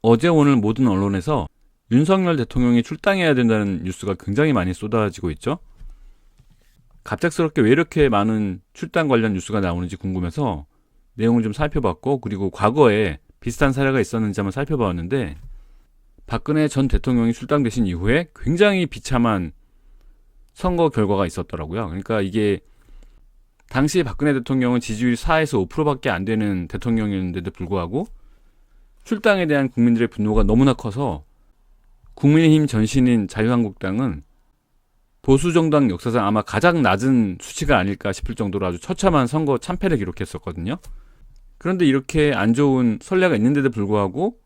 어제 오늘 모든 언론에서 윤석열 대통령이 출당해야 된다는 뉴스가 굉장히 많이 쏟아지고 있죠. 갑작스럽게 왜 이렇게 많은 출당 관련 뉴스가 나오는지 궁금해서 내용을 좀 살펴봤고, 그리고 과거에 비슷한 사례가 있었는지 한번 살펴봤는데, 박근혜 전 대통령이 출당되신 이후에 굉장히 비참한 선거 결과가 있었더라고요. 그러니까 이게 당시 박근혜 대통령은 지지율이 4에서 5%밖에 안 되는 대통령이었는데도 불구하고 출당에 대한 국민들의 분노가 너무나 커서 국민의힘 전신인 자유한국당은 보수정당 역사상 아마 가장 낮은 수치가 아닐까 싶을 정도로 아주 처참한 선거 참패를 기록했었거든요. 그런데 이렇게 안 좋은 선례가 있는데도 불구하고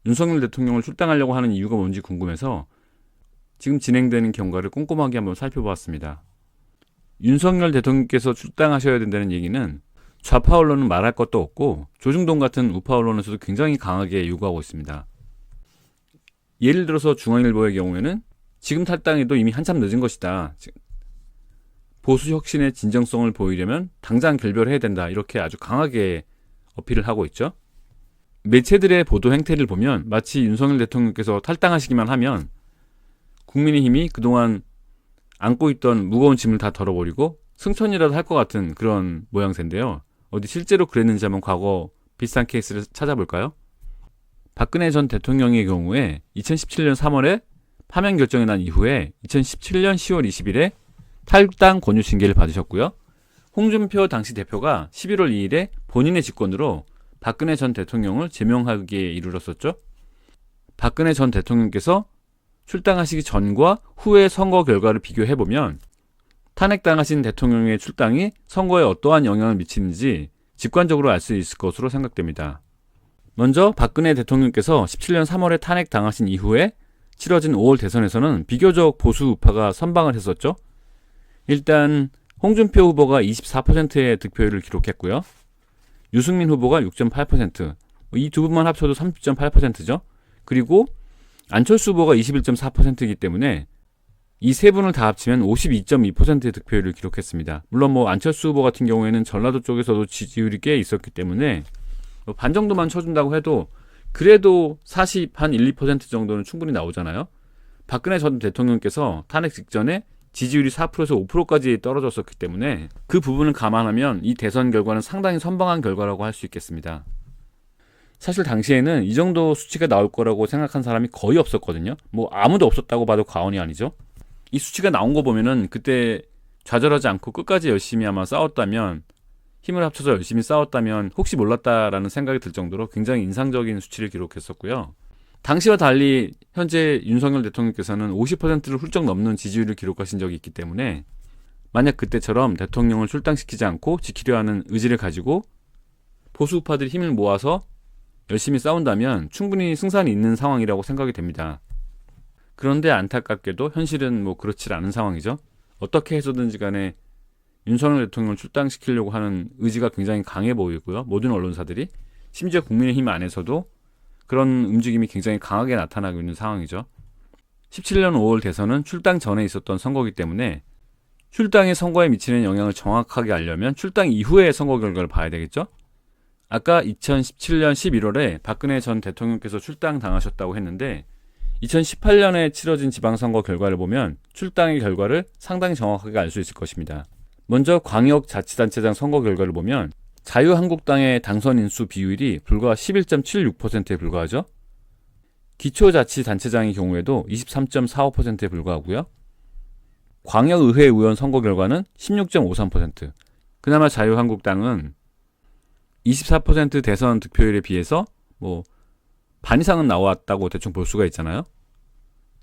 윤석열 대통령을 출당하려고 하는 이유가 뭔지 궁금해서 지금 진행되는 경과를 꼼꼼하게 한번 살펴보았습니다. 윤석열 대통령께서 출당하셔야 된다는 얘기는 좌파 언론은 말할 것도 없고 조중동 같은 우파 언론에서도 굉장히 강하게 요구하고 있습니다. 예를 들어서 중앙일보의 경우에는 지금 탈당해도 이미 한참 늦은 것이다. 보수 혁신의 진정성을 보이려면 당장 결별해야 된다. 이렇게 아주 강하게 어필을 하고 있죠. 매체들의 보도 행태를 보면 마치 윤석열 대통령께서 탈당하시기만 하면 국민의힘이 그동안 안고 있던 무거운 짐을 다 덜어버리고 승천이라도 할 것 같은 그런 모양새인데요. 어디 실제로 그랬는지 한번 과거 비슷한 케이스를 찾아볼까요? 박근혜 전 대통령의 경우에 2017년 3월에 파면 결정이 난 이후에 2017년 10월 20일에 탈당 권유 징계를 받으셨고요. 홍준표 당시 대표가 11월 2일에 본인의 직권으로 박근혜 전 대통령을 제명하기에 이르렀었죠. 박근혜 전 대통령께서 출당하시기 전과 후의 선거 결과를 비교해보면 탄핵당하신 대통령의 출당이 선거에 어떠한 영향을 미치는지 직관적으로 알 수 있을 것으로 생각됩니다. 먼저 박근혜 대통령께서 17년 3월에 탄핵당하신 이후에 치러진 5월 대선에서는 비교적 보수 우파가 선방을 했었죠. 일단 홍준표 후보가 24%의 득표율을 기록했고요. 유승민 후보가 6.8%, 이 두 분만 합쳐도 30.8%죠. 그리고 안철수 후보가 21.4%이기 때문에 이 세 분을 다 합치면 52.2%의 득표율을 기록했습니다. 물론 안철수 후보 같은 경우에는 전라도 쪽에서도 지지율이 꽤 있었기 때문에 반 정도만 쳐준다고 해도 그래도 1, 2% 정도는 충분히 나오잖아요. 박근혜 전 대통령께서 탄핵 직전에 지지율이 4%에서 5%까지 떨어졌었기 때문에 그 부분을 감안하면 이 대선 결과는 상당히 선방한 결과라고 할 수 있겠습니다. 사실 당시에는 이 정도 수치가 나올 거라고 생각한 사람이 거의 없었거든요. 아무도 없었다고 봐도 과언이 아니죠. 이 수치가 나온 거 보면은 그때 좌절하지 않고 끝까지 열심히 아마 싸웠다면, 힘을 합쳐서 열심히 싸웠다면 혹시 몰랐다라는 생각이 들 정도로 굉장히 인상적인 수치를 기록했었고요. 당시와 달리 현재 윤석열 대통령께서는 50%를 훌쩍 넘는 지지율을 기록하신 적이 있기 때문에 만약 그때처럼 대통령을 출당시키지 않고 지키려 하는 의지를 가지고 보수 우파들이 힘을 모아서 열심히 싸운다면 충분히 승산이 있는 상황이라고 생각이 됩니다. 그런데 안타깝게도 현실은 그렇지 않은 상황이죠. 어떻게 해서든지 간에 윤석열 대통령을 출당시키려고 하는 의지가 굉장히 강해 보이고요. 모든 언론사들이, 심지어 국민의힘 안에서도 그런 움직임이 굉장히 강하게 나타나고 있는 상황이죠. 17년 5월 대선은 출당 전에 있었던 선거이기 때문에 출당이 선거에 미치는 영향을 정확하게 알려면 출당 이후의 선거 결과를 봐야 되겠죠. 아까 2017년 11월에 박근혜 전 대통령께서 출당 당하셨다고 했는데 2018년에 치러진 지방선거 결과를 보면 출당의 결과를 상당히 정확하게 알 수 있을 것입니다. 먼저 광역자치단체장 선거 결과를 보면 자유한국당의 당선 인수 비율이 불과 11.76%에 불과하죠. 기초자치단체장의 경우에도 23.45%에 불과하고요. 광역의회 의원 선거 결과는 16.53%. 그나마 자유한국당은 24% 대선 득표율에 비해서 반 이상은 나왔다고 대충 볼 수가 있잖아요.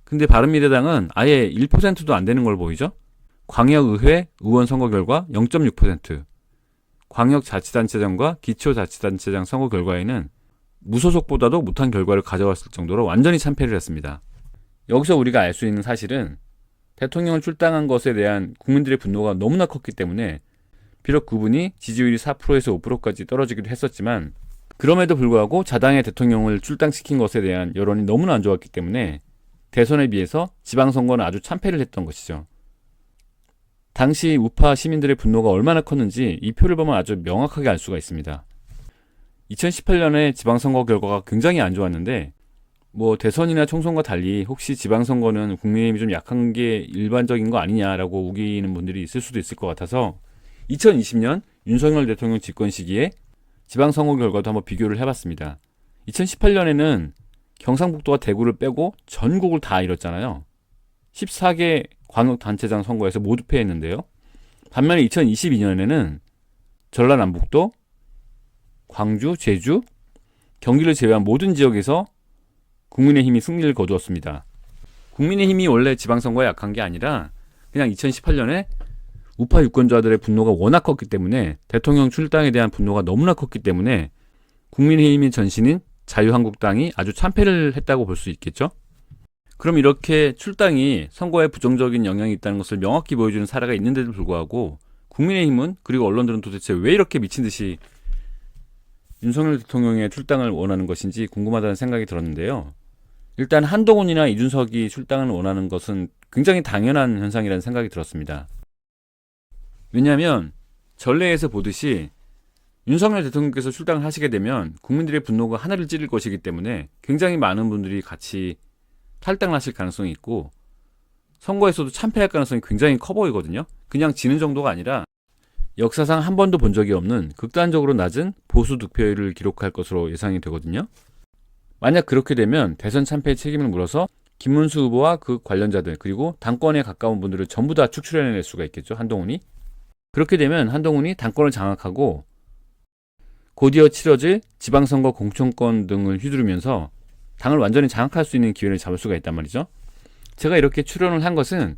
근데 바른미래당은 아예 1%도 안 되는 걸 보이죠. 광역의회 의원 선거 결과 0.6%, 광역자치단체장과 기초자치단체장 선거 결과에는 무소속보다도 못한 결과를 가져왔을 정도로 완전히 참패를 했습니다. 여기서 우리가 알 수 있는 사실은 대통령을 출당한 것에 대한 국민들의 분노가 너무나 컸기 때문에 비록 그분이 지지율이 4%에서 5%까지 떨어지기도 했었지만 그럼에도 불구하고 자당의 대통령을 출당시킨 것에 대한 여론이 너무나 안 좋았기 때문에 대선에 비해서 지방선거는 아주 참패를 했던 것이죠. 당시 우파 시민들의 분노가 얼마나 컸는지 이 표를 보면 아주 명확하게 알 수가 있습니다. 2018년에 지방선거 결과가 굉장히 안 좋았는데 뭐 대선이나 총선과 달리 혹시 지방선거는 국민의힘이 좀 약한 게 일반적인 거 아니냐라고 우기는 분들이 있을 수도 있을 것 같아서 2020년 윤석열 대통령 집권 시기에 지방선거 결과도 한번 비교를 해봤습니다. 2018년에는 경상북도와 대구를 빼고 전국을 다 잃었잖아요. 14개 광역단체장 선거에서 모두 패했는데요. 반면에 2022년에는 전라남북도, 광주, 제주, 경기를 제외한 모든 지역에서 국민의힘이 승리를 거두었습니다. 국민의힘이 원래 지방선거에 약한 게 아니라 그냥 2018년에 우파 유권자들의 분노가 워낙 컸기 때문에 대통령 출당에 대한 분노가 너무나 컸기 때문에 국민의힘의 전신인 자유한국당이 아주 참패를 했다고 볼 수 있겠죠. 그럼 이렇게 출당이 선거에 부정적인 영향이 있다는 것을 명확히 보여주는 사례가 있는데도 불구하고 국민의힘은 그리고 언론들은 도대체 왜 이렇게 미친 듯이 윤석열 대통령의 출당을 원하는 것인지 궁금하다는 생각이 들었는데요. 일단 한동훈이나 이준석이 출당을 원하는 것은 굉장히 당연한 현상이라는 생각이 들었습니다. 왜냐하면 전례에서 보듯이 윤석열 대통령께서 출당을 하시게 되면 국민들의 분노가 하늘을 찌를 것이기 때문에 굉장히 많은 분들이 같이 탈당을 하실 가능성이 있고 선거에서도 참패할 가능성이 굉장히 커 보이거든요. 그냥 지는 정도가 아니라 역사상 한 번도 본 적이 없는 극단적으로 낮은 보수 득표율을 기록할 것으로 예상이 되거든요. 만약 그렇게 되면 대선 참패의 책임을 물어서 김문수 후보와 그 관련자들 그리고 당권에 가까운 분들을 전부 다 축출해낼 수가 있겠죠. 한동훈이. 그렇게 되면 한동훈이 당권을 장악하고 곧이어 치러질 지방선거 공천권 등을 휘두르면서 당을 완전히 장악할 수 있는 기회를 잡을 수가 있단 말이죠. 제가 이렇게 추론을 한 것은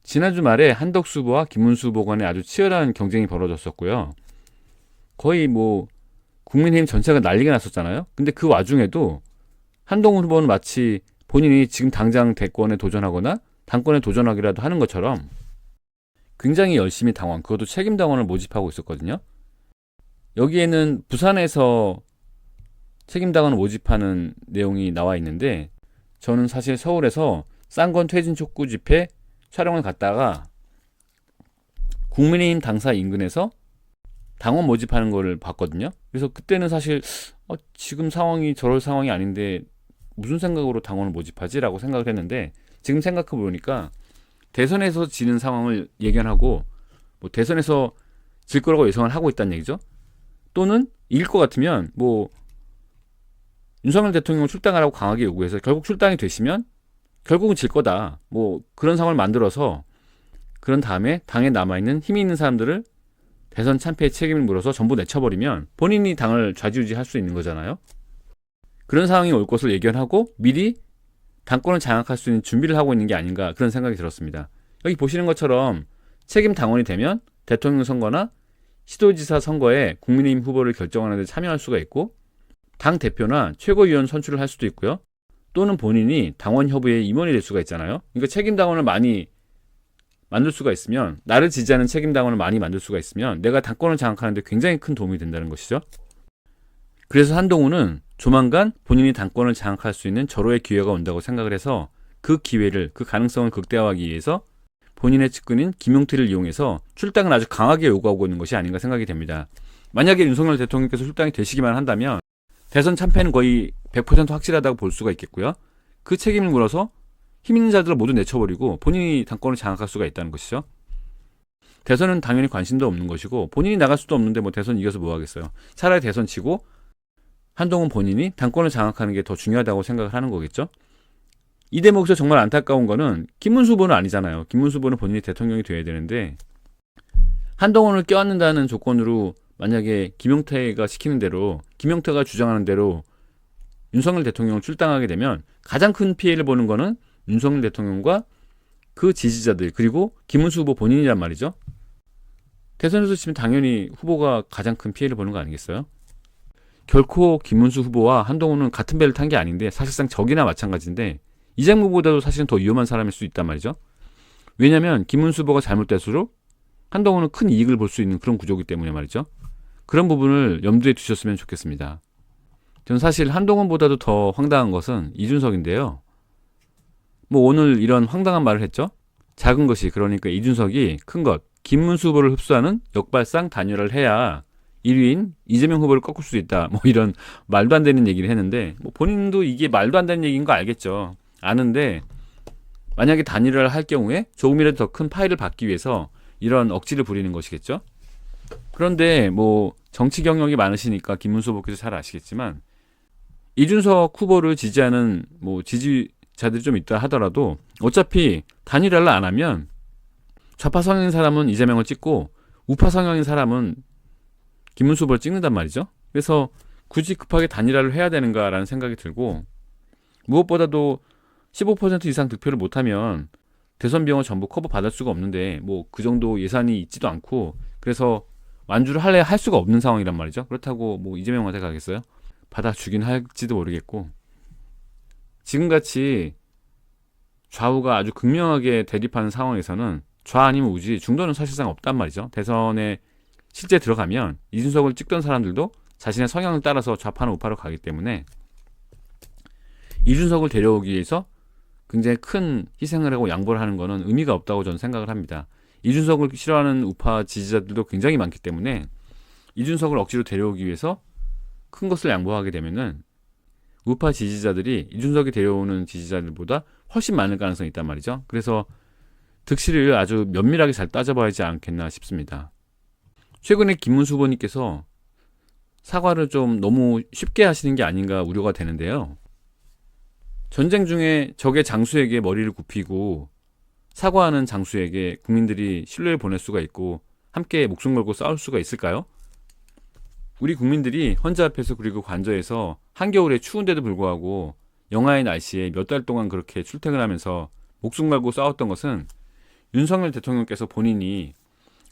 지난 주말에 한덕수 후보와 김문수 후보 간에 아주 치열한 경쟁이 벌어졌었고요. 거의 뭐 국민의힘 전체가 난리가 났었잖아요. 근데 그 와중에도 한동훈 후보는 마치 본인이 지금 당장 대권에 도전하거나 당권에 도전하기라도 하는 것처럼 굉장히 열심히 당원, 그것도 책임 당원을 모집하고 있었거든요. 여기에는 부산에서 책임 당원을 모집하는 내용이 나와 있는데 저는 사실 서울에서 쌍권 퇴진 촉구 집회 촬영을 갔다가 국민의힘 당사 인근에서 당원 모집하는 거를 봤거든요. 그래서 그때는 사실 지금 상황이 저럴 상황이 아닌데 무슨 생각으로 당원을 모집하지라고 생각을 했는데 지금 생각해 보니까 대선에서 지는 상황을 예견하고 뭐 대선에서 질 거라고 예상을 하고 있다는 얘기죠. 또는 이길 것 같으면 뭐 윤석열 대통령을 출당하라고 강하게 요구해서 결국 출당이 되시면 결국은 질 거다. 뭐 그런 상황을 만들어서 그런 다음에 당에 남아있는 힘이 있는 사람들을 대선 참패의 책임을 물어서 전부 내쳐버리면 본인이 당을 좌지우지할 수 있는 거잖아요. 그런 상황이 올 것을 예견하고 미리 당권을 장악할 수 있는 준비를 하고 있는 게 아닌가 그런 생각이 들었습니다. 여기 보시는 것처럼 책임 당원이 되면 대통령 선거나 시도지사 선거에 국민의힘 후보를 결정하는 데 참여할 수가 있고 당 대표나 최고위원 선출을 할 수도 있고요. 또는 본인이 당원 협의회의 임원이 될 수가 있잖아요. 그러니까 책임 당원을 많이 만들 수가 있으면 나를 지지하는 책임 당원을 많이 만들 수가 있으면 내가 당권을 장악하는 데 굉장히 큰 도움이 된다는 것이죠. 그래서 한동훈은 조만간 본인이 당권을 장악할 수 있는 절호의 기회가 온다고 생각을 해서 그 기회를, 그 가능성을 극대화하기 위해서 본인의 측근인 김용태를 이용해서 출당을 아주 강하게 요구하고 있는 것이 아닌가 생각이 됩니다. 만약에 윤석열 대통령께서 출당이 되시기만 한다면 대선 참패는 거의 100% 확실하다고 볼 수가 있겠고요. 그 책임을 물어서 힘 있는 자들을 모두 내쳐버리고 본인이 당권을 장악할 수가 있다는 것이죠. 대선은 당연히 관심도 없는 것이고 본인이 나갈 수도 없는데 뭐 대선 이겨서 뭐 하겠어요. 차라리 대선 치고 한동훈 본인이 당권을 장악하는 게 더 중요하다고 생각을 하는 거겠죠. 이 대목에서 정말 안타까운 거는 김문수 후보는 아니잖아요. 김문수 후보는 본인이 대통령이 돼야 되는데 한동훈을 껴안는다는 조건으로 만약에 김용태가 시키는 대로 김용태가 주장하는 대로 윤석열 대통령을 출당하게 되면 가장 큰 피해를 보는 거는 윤석열 대통령과 그 지지자들 그리고 김문수 후보 본인이란 말이죠. 대선에서 치면 당연히 후보가 가장 큰 피해를 보는 거 아니겠어요? 결코 김문수 후보와 한동훈은 같은 배를 탄 게 아닌데 사실상 적이나 마찬가지인데 이장무보다도 사실은 더 위험한 사람일 수 있단 말이죠. 왜냐하면 김문수 후보가 잘못될수록 한동훈은 큰 이익을 볼 수 있는 그런 구조이기 때문에 말이죠. 그런 부분을 염두에 두셨으면 좋겠습니다. 저는 사실 한동훈보다도 더 황당한 것은 이준석인데요. 뭐 오늘 이런 황당한 말을 했죠. 작은 것이 그러니까 이준석이 큰 것, 김문수 후보를 흡수하는 역발상 단일화를 해야 1위인 이재명 후보를 꺾을 수도 있다. 뭐 이런 말도 안 되는 얘기를 했는데 뭐 본인도 이게 말도 안 되는 얘기인 거 알겠죠. 아는데 만약에 단일화를 할 경우에 조금이라도 더 큰 파일을 받기 위해서 이런 억지를 부리는 것이겠죠. 그런데 뭐 정치 경력이 많으시니까 김문수 후보께서 잘 아시겠지만 이준석 후보를 지지하는 뭐 지지자들이 좀 있다 하더라도 어차피 단일화를 안 하면 좌파 성향인 사람은 이재명을 찍고 우파 성향인 사람은 김문수 후보를 찍는단 말이죠. 그래서 굳이 급하게 단일화를 해야 되는가라는 생각이 들고 무엇보다도 15% 이상 득표를 못하면 대선 비용을 전부 커버 받을 수가 없는데 뭐 그 정도 예산이 있지도 않고 그래서 완주를 할 수가 없는 상황이란 말이죠. 그렇다고 뭐 이재명한테 가겠어요? 받아주긴 할지도 모르겠고 지금같이 좌우가 아주 극명하게 대립하는 상황에서는 좌 아니면 우지 중도는 사실상 없단 말이죠. 대선에 실제 들어가면 이준석을 찍던 사람들도 자신의 성향을 따라서 좌파나 우파로 가기 때문에 이준석을 데려오기 위해서 굉장히 큰 희생을 하고 양보를 하는 것은 의미가 없다고 저는 생각을 합니다. 이준석을 싫어하는 우파 지지자들도 굉장히 많기 때문에 이준석을 억지로 데려오기 위해서 큰 것을 양보하게 되면은 우파 지지자들이 이준석이 데려오는 지지자들보다 훨씬 많을 가능성이 있단 말이죠. 그래서 득실을 아주 면밀하게 잘 따져봐야 하지 않겠나 싶습니다. 최근에 김문수 후보님께서 사과를 좀 너무 쉽게 하시는 게 아닌가 우려가 되는데요. 전쟁 중에 적의 장수에게 머리를 굽히고 사과하는 장수에게 국민들이 신뢰를 보낼 수가 있고 함께 목숨 걸고 싸울 수가 있을까요? 우리 국민들이 헌재 앞에서 그리고 관저에서 한겨울에 추운데도 불구하고 영하의 날씨에 몇 달 동안 그렇게 출퇴근하면서 목숨 걸고 싸웠던 것은 윤석열 대통령께서 본인이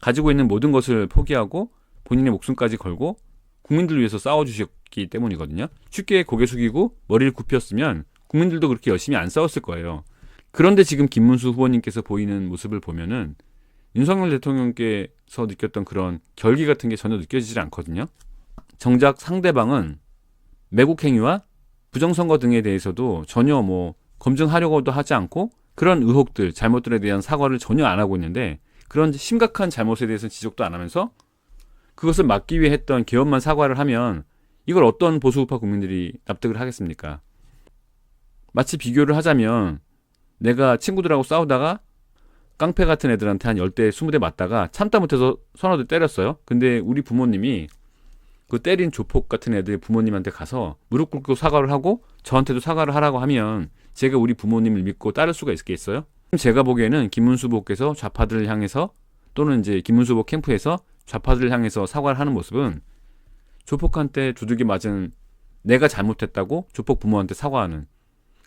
가지고 있는 모든 것을 포기하고 본인의 목숨까지 걸고 국민들을 위해서 싸워주셨기 때문이거든요. 쉽게 고개 숙이고 머리를 굽혔으면 국민들도 그렇게 열심히 안 싸웠을 거예요. 그런데 지금 김문수 후보님께서 보이는 모습을 보면은 윤석열 대통령께서 느꼈던 그런 결기 같은 게 전혀 느껴지질 않거든요. 정작 상대방은 매국 행위와 부정선거 등에 대해서도 전혀 뭐 검증하려고도 하지 않고 그런 의혹들, 잘못들에 대한 사과를 전혀 안 하고 있는데 그런 심각한 잘못에 대해서는 지적도 안 하면서 그것을 막기 위해 했던 개헌만 사과를 하면 이걸 어떤 보수우파 국민들이 납득을 하겠습니까? 마치 비교를 하자면 내가 친구들하고 싸우다가 깡패 같은 애들한테 한 10대, 20대 맞다가 참다 못해서 서너 대 때렸어요. 근데 우리 부모님이 그 때린 조폭 같은 애들 부모님한테 가서 무릎 꿇고 사과를 하고 저한테도 사과를 하라고 하면 제가 우리 부모님을 믿고 따를 수가 있겠어요? 제가 보기에는 김문수 후보께서 좌파들을 향해서 또는 이제 김문수 후보 캠프에서 좌파들을 향해서 사과를 하는 모습은 조폭한테 두들겨 맞은 내가 잘못했다고 조폭 부모한테 사과하는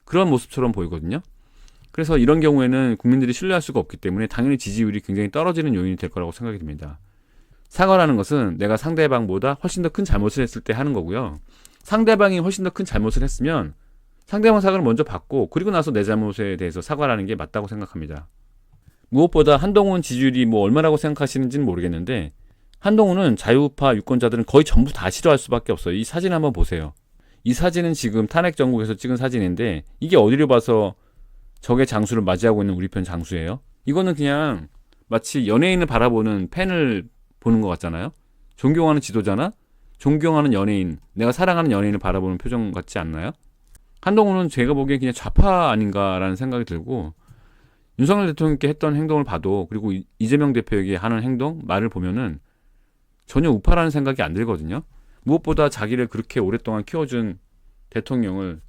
그런 모습처럼 보이거든요. 그래서 이런 경우에는 국민들이 신뢰할 수가 없기 때문에 당연히 지지율이 굉장히 떨어지는 요인이 될 거라고 생각이 듭니다. 사과라는 것은 내가 상대방보다 훨씬 더 큰 잘못을 했을 때 하는 거고요. 상대방이 훨씬 더 큰 잘못을 했으면 상대방 사과를 먼저 받고 그리고 나서 내 잘못에 대해서 사과라는 게 맞다고 생각합니다. 무엇보다 한동훈 지지율이 뭐 얼마라고 생각하시는지는 모르겠는데 한동훈은 자유우파 유권자들은 거의 전부 다 싫어할 수밖에 없어요. 이 사진 한번 보세요. 이 사진은 지금 탄핵 정국에서 찍은 사진인데 이게 어디로 봐서 적의 장수를 맞이하고 있는 우리 편 장수예요? 이거는 그냥 마치 연예인을 바라보는 팬을 보는 것 같잖아요. 존경하는 지도자나 존경하는 연예인, 내가 사랑하는 연예인을 바라보는 표정 같지 않나요? 한동훈은 제가 보기엔 그냥 좌파 아닌가라는 생각이 들고 윤석열 대통령께 했던 행동을 봐도 그리고 이재명 대표에게 하는 행동, 말을 보면은 전혀 우파라는 생각이 안 들거든요. 무엇보다 자기를 그렇게 오랫동안 키워준 대통령을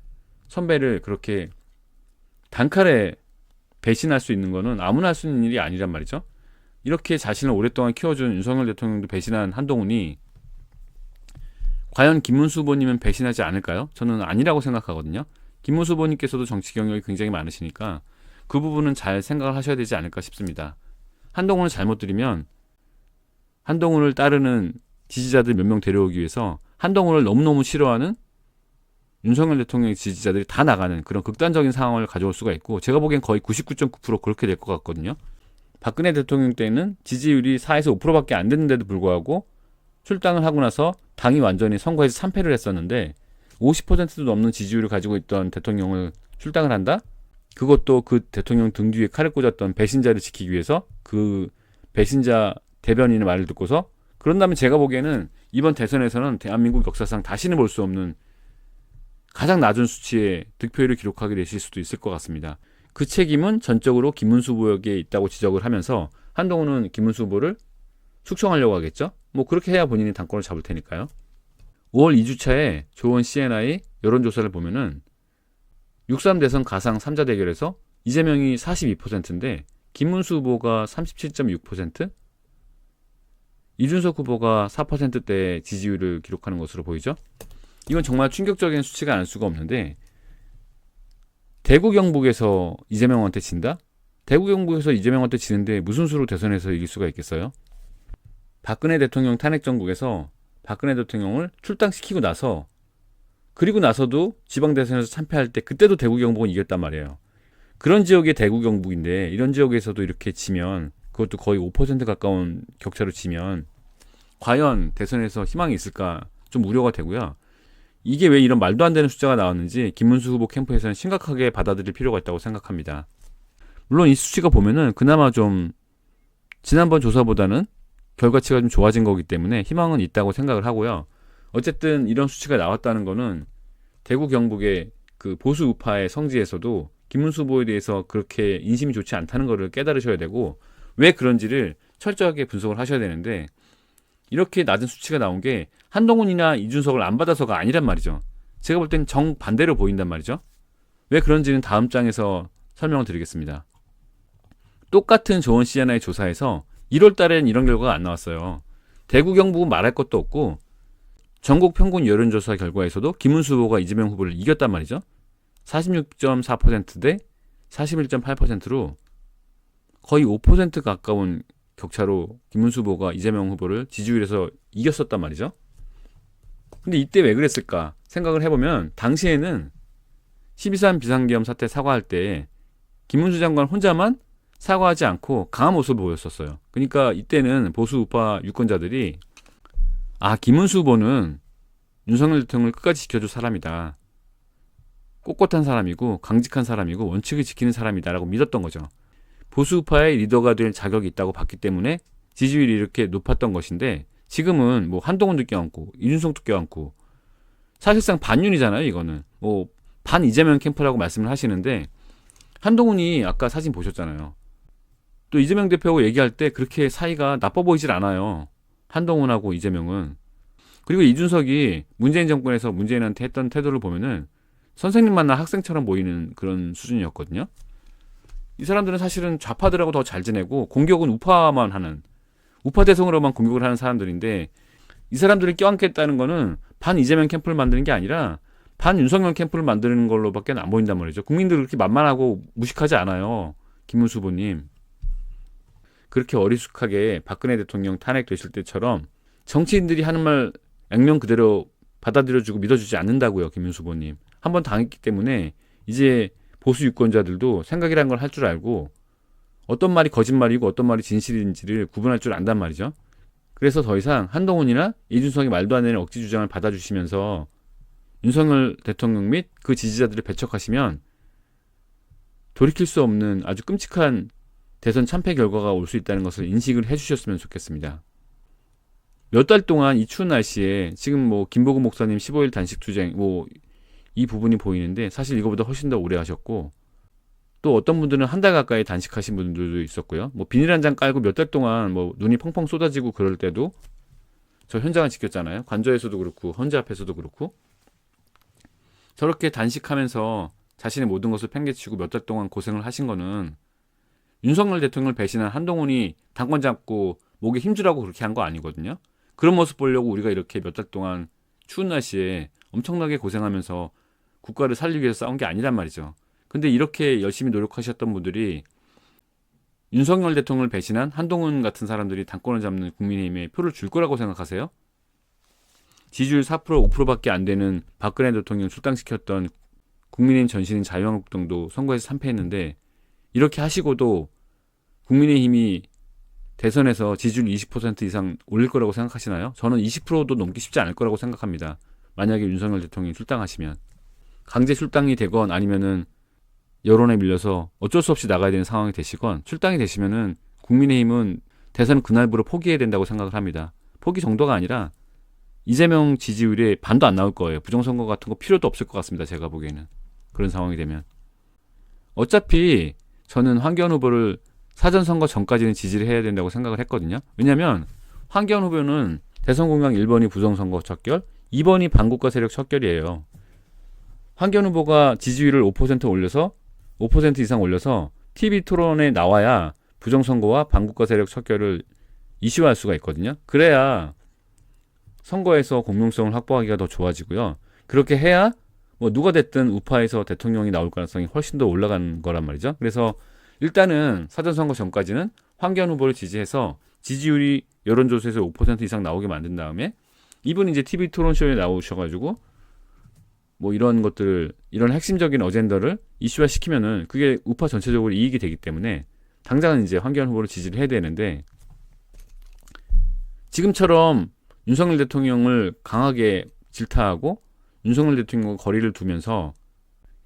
선배를 그렇게 단칼에 배신할 수 있는 거는 아무나 할 수 있는 일이 아니란 말이죠. 이렇게 자신을 오랫동안 키워준 윤석열 대통령도 배신한 한동훈이 과연 김문수 후보님은 배신하지 않을까요? 저는 아니라고 생각하거든요. 김문수 후보님께서도 정치 경력이 굉장히 많으시니까 그 부분은 잘 생각을 하셔야 되지 않을까 싶습니다. 한동훈을 잘못 들이면 한동훈을 따르는 지지자들 몇 명 데려오기 위해서 한동훈을 너무너무 싫어하는 윤석열 대통령의 지지자들이 다 나가는 그런 극단적인 상황을 가져올 수가 있고 제가 보기엔 거의 99.9% 그렇게 될 것 같거든요. 박근혜 대통령 때는 지지율이 4에서 5%밖에 안 됐는데도 불구하고 출당을 하고 나서 당이 완전히 선거에서 참패를 했었는데 50%도 넘는 지지율을 가지고 있던 대통령을 출당을 한다? 그것도 그 대통령 등 뒤에 칼을 꽂았던 배신자를 지키기 위해서 그 배신자 대변인의 말을 듣고서 그런다면 제가 보기에는 이번 대선에서는 대한민국 역사상 다시는 볼 수 없는 가장 낮은 수치의 득표율을 기록하게 되실 수도 있을 것 같습니다. 그 책임은 전적으로 김문수 후보에게 있다고 지적을 하면서 한동훈은 김문수 후보를 숙청하려고 하겠죠. 뭐 그렇게 해야 본인이 당권을 잡을 테니까요. 5월 2주차에 조원 CNI 여론조사를 보면은 6.3 대선 가상 3자 대결에서 이재명이 42%인데 김문수 후보가 37.6%, 이준석 후보가 4%대의 지지율을 기록하는 것으로 보이죠. 이건 정말 충격적인 수치가 아닐 수가 없는데, 대구 경북에서 이재명한테 진다? 대구 경북에서 이재명한테 지는데 무슨 수로 대선에서 이길 수가 있겠어요? 박근혜 대통령 탄핵 정국에서 박근혜 대통령을 출당시키고 나서, 그리고 나서도 지방대선에서 참패할 때 그때도 대구 경북은 이겼단 말이에요. 그런 지역이 대구 경북인데 이런 지역에서도 이렇게 지면, 그것도 거의 5% 가까운 격차로 지면 과연 대선에서 희망이 있을까 좀 우려가 되고요. 이게 왜 이런 말도 안 되는 숫자가 나왔는지 김문수 후보 캠프에서는 심각하게 받아들일 필요가 있다고 생각합니다. 물론 이 수치가 보면은 그나마 좀 지난번 조사보다는 결과치가 좀 좋아진 거기 때문에 희망은 있다고 생각을 하고요. 어쨌든 이런 수치가 나왔다는 거는 대구 경북의 그 보수 우파의 성지에서도 김문수 후보에 대해서 그렇게 인심이 좋지 않다는 것을 깨달으셔야 되고, 왜 그런지를 철저하게 분석을 하셔야 되는데, 이렇게 낮은 수치가 나온 게 한동훈이나 이준석을 안 받아서가 아니란 말이죠. 제가 볼 땐 정반대로 보인단 말이죠. 왜 그런지는 다음 장에서 설명을 드리겠습니다. 똑같은 조원 CNI 조사에서 1월 달엔 이런 결과가 안 나왔어요. 대구 경북은 말할 것도 없고 전국 평균 여론조사 결과에서도 김문수 후보가 이재명 후보를 이겼단 말이죠. 46.4% 대 41.8%로 거의 5% 가까운 격차로 김문수 후보가 이재명 후보를 지지율에서 이겼었단 말이죠. 근데 이때 왜 그랬을까 생각을 해보면, 당시에는 12.3 비상계엄 사태 사과할 때 김문수 장관 혼자만 사과하지 않고 강한 모습을 보였었어요. 그러니까 이때는 보수 우파 유권자들이 김문수 후보는 윤석열 대통령을 끝까지 지켜줄 사람이다, 꼿꼿한 사람이고 강직한 사람이고 원칙을 지키는 사람이다라고 믿었던 거죠. 보수 우파의 리더가 될 자격이 있다고 봤기 때문에 지지율이 이렇게 높았던 것인데, 지금은 뭐 한동훈도 껴안고 이준석도 껴안고 사실상 반윤이잖아요. 이거는 뭐 반 이재명 캠프라고 말씀을 하시는데, 한동훈이 아까 사진 보셨잖아요. 또 이재명 대표하고 얘기할 때 그렇게 사이가 나빠 보이질 않아요, 한동훈하고 이재명은. 그리고 이준석이 문재인 정권에서 문재인한테 했던 태도를 보면은 선생님 만난 학생처럼 보이는 그런 수준이었거든요. 이 사람들은 사실은 좌파들하고 더 잘 지내고 공격은 우파만 하는, 우파 대성으로만 공격을 하는 사람들인데, 이 사람들이 껴안겠다는 거는 반 이재명 캠프를 만드는 게 아니라 반 윤석열 캠프를 만드는 걸로밖에 안 보인단 말이죠. 국민들 그렇게 만만하고 무식하지 않아요, 김문수 후보님. 그렇게 어리숙하게 박근혜 대통령 탄핵되실 때처럼 정치인들이 하는 말 액면 그대로 받아들여주고 믿어주지 않는다고요, 김문수 후보님. 한번 당했기 때문에 이제 보수 유권자들도 생각이란 걸 할 줄 알고 어떤 말이 거짓말이고 어떤 말이 진실인지를 구분할 줄 안단 말이죠. 그래서 더 이상 한동훈이나 이준석이 말도 안 되는 억지 주장을 받아주시면서 윤석열 대통령 및 그 지지자들을 배척하시면 돌이킬 수 없는 아주 끔찍한 대선 참패 결과가 올 수 있다는 것을 인식을 해주셨으면 좋겠습니다. 몇 달 동안 이 추운 날씨에 지금 뭐 김보근 목사님 15일 단식 투쟁 뭐 이 부분이 보이는데, 사실 이거보다 훨씬 더 오래 하셨고, 또 어떤 분들은 한 달 가까이 단식하신 분들도 있었고요. 뭐 비닐 한 장 깔고 몇 달 동안 뭐 눈이 펑펑 쏟아지고 그럴 때도 저 현장을 지켰잖아요. 관저에서도 그렇고 헌재 앞에서도 그렇고. 저렇게 단식하면서 자신의 모든 것을 팽개치고 몇 달 동안 고생을 하신 거는 윤석열 대통령을 배신한 한동훈이 당권 잡고 목에 힘주라고 그렇게 한 거 아니거든요. 그런 모습 보려고 우리가 이렇게 몇 달 동안 추운 날씨에 엄청나게 고생하면서 국가를 살리기 위해서 싸운 게 아니란 말이죠. 근데 이렇게 열심히 노력하셨던 분들이 윤석열 대통령을 배신한 한동훈 같은 사람들이 당권을 잡는 국민의힘에 표를 줄 거라고 생각하세요? 지지율 4%, 5%밖에 안 되는 박근혜 대통령 출당시켰던 국민의힘 전신인 자유한국당도 선거에서 참패했는데, 이렇게 하시고도 국민의힘이 대선에서 지지율 20% 이상 올릴 거라고 생각하시나요? 저는 20%도 넘기 쉽지 않을 거라고 생각합니다. 만약에 윤석열 대통령이 출당하시면. 강제 출당이 되건 아니면은 여론에 밀려서 어쩔 수 없이 나가야 되는 상황이 되시건, 출당이 되시면은 국민의힘은 대선 그날부로 포기해야 된다고 생각을 합니다. 포기 정도가 아니라 이재명 지지율이 반도 안 나올 거예요. 부정선거 같은 거 필요도 없을 것 같습니다. 제가 보기에는. 그런 상황이 되면. 어차피 저는 황교안 후보를 사전선거 전까지는 지지를 해야 된다고 생각을 했거든요. 왜냐하면 황교안 후보는 대선 공약 1번이 부정선거 척결, 2번이 반국가 세력 척결이에요. 황교안 후보가 지지율을 5% 올려서 5% 이상 올려서 TV 토론에 나와야 부정선거와 반국가 세력 척결을 이슈화할 수가 있거든요. 그래야 선거에서 공명성을 확보하기가 더 좋아지고요. 그렇게 해야 뭐 누가 됐든 우파에서 대통령이 나올 가능성이 훨씬 더 올라가는 거란 말이죠. 그래서 일단은 사전선거 전까지는 황교안 후보를 지지해서 지지율이 여론조사에서 5% 이상 나오게 만든 다음에 이분이 이제 TV 토론쇼에 나오셔가지고 뭐 이런 것들을, 이런 핵심적인 어젠더를 이슈화 시키면은 그게 우파 전체적으로 이익이 되기 때문에 당장은 이제 황교안 후보를 지지를 해야 되는데, 지금처럼 윤석열 대통령을 강하게 질타하고 윤석열 대통령과 거리를 두면서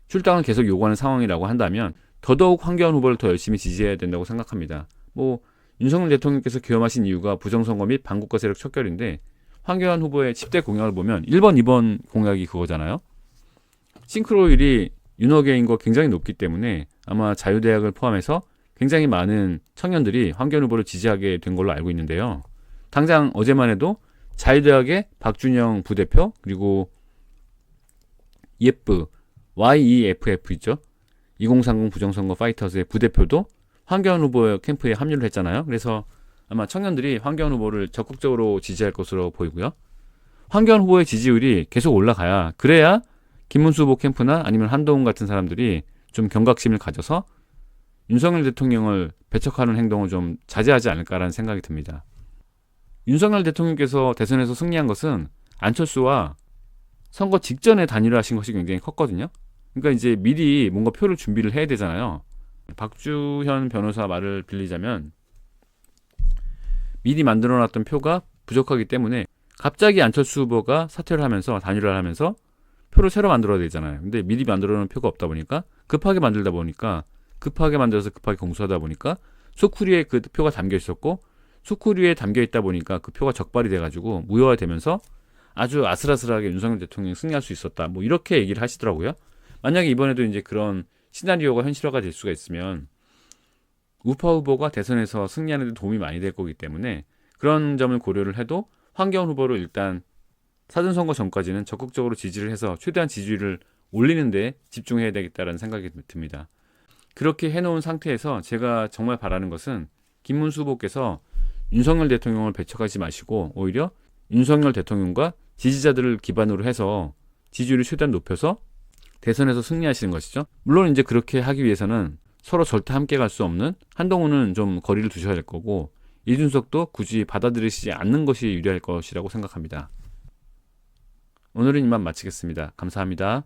출당을 계속 요구하는 상황이라고 한다면 더더욱 황교안 후보를 더 열심히 지지해야 된다고 생각합니다. 뭐 윤석열 대통령께서 계엄하신 이유가 부정선거 및 반국가 세력 척결인데, 황교안 후보의 10대 공약을 보면 1번, 2번 공약이 그거잖아요. 싱크로율이 윤호계인 거 굉장히 높기 때문에 아마 자유대학을 포함해서 굉장히 많은 청년들이 황교안 후보를 지지하게 된 걸로 알고 있는데요. 당장 어제만 해도 자유대학의 박준영 부대표, 그리고 예프, YEFF 있죠. 2030 부정선거 파이터즈의 부대표도 황교안 후보의 캠프에 합류를 했잖아요. 그래서 아마 청년들이 황교안 후보를 적극적으로 지지할 것으로 보이고요. 황교안 후보의 지지율이 계속 올라가야, 그래야 김문수 후보 캠프나 아니면 한동훈 같은 사람들이 좀 경각심을 가져서 윤석열 대통령을 배척하는 행동을 좀 자제하지 않을까라는 생각이 듭니다. 윤석열 대통령께서 대선에서 승리한 것은 안철수와 선거 직전에 단일화하신 것이 굉장히 컸거든요. 그러니까 이제 미리 뭔가 표를 준비를 해야 되잖아요. 박주현 변호사 말을 빌리자면 미리 만들어놨던 표가 부족하기 때문에 갑자기 안철수 후보가 사퇴를 하면서 단일화를 하면서 표를 새로 만들어야 되잖아요. 근데 미리 만들어놓은 표가 없다 보니까 급하게 만들다 보니까 급하게 만들어서 급하게 공수하다 보니까 소쿠리에 그 표가 담겨 있었고, 소쿠리에 담겨 있다 보니까 그 표가 적발이 돼가지고 무효화되면서 아주 아슬아슬하게 윤석열 대통령이 승리할 수 있었다. 뭐 이렇게 얘기를 하시더라고요. 만약에 이번에도 이제 그런 시나리오가 현실화가 될 수가 있으면 우파 후보가 대선에서 승리하는 데 도움이 많이 될 거기 때문에 그런 점을 고려를 해도 황교안 후보를 일단 사전선거 전까지는 적극적으로 지지를 해서 최대한 지지율을 올리는 데 집중해야 되겠다는 생각이 듭니다. 그렇게 해놓은 상태에서 제가 정말 바라는 것은 김문수 후보께서 윤석열 대통령을 배척하지 마시고 오히려 윤석열 대통령과 지지자들을 기반으로 해서 지지율을 최대한 높여서 대선에서 승리하시는 것이죠. 물론 이제 그렇게 하기 위해서는 서로 절대 함께 갈 수 없는 한동훈은 좀 거리를 두셔야 될 거고, 이준석도 굳이 받아들이시지 않는 것이 유리할 것이라고 생각합니다. 오늘은 이만 마치겠습니다. 감사합니다.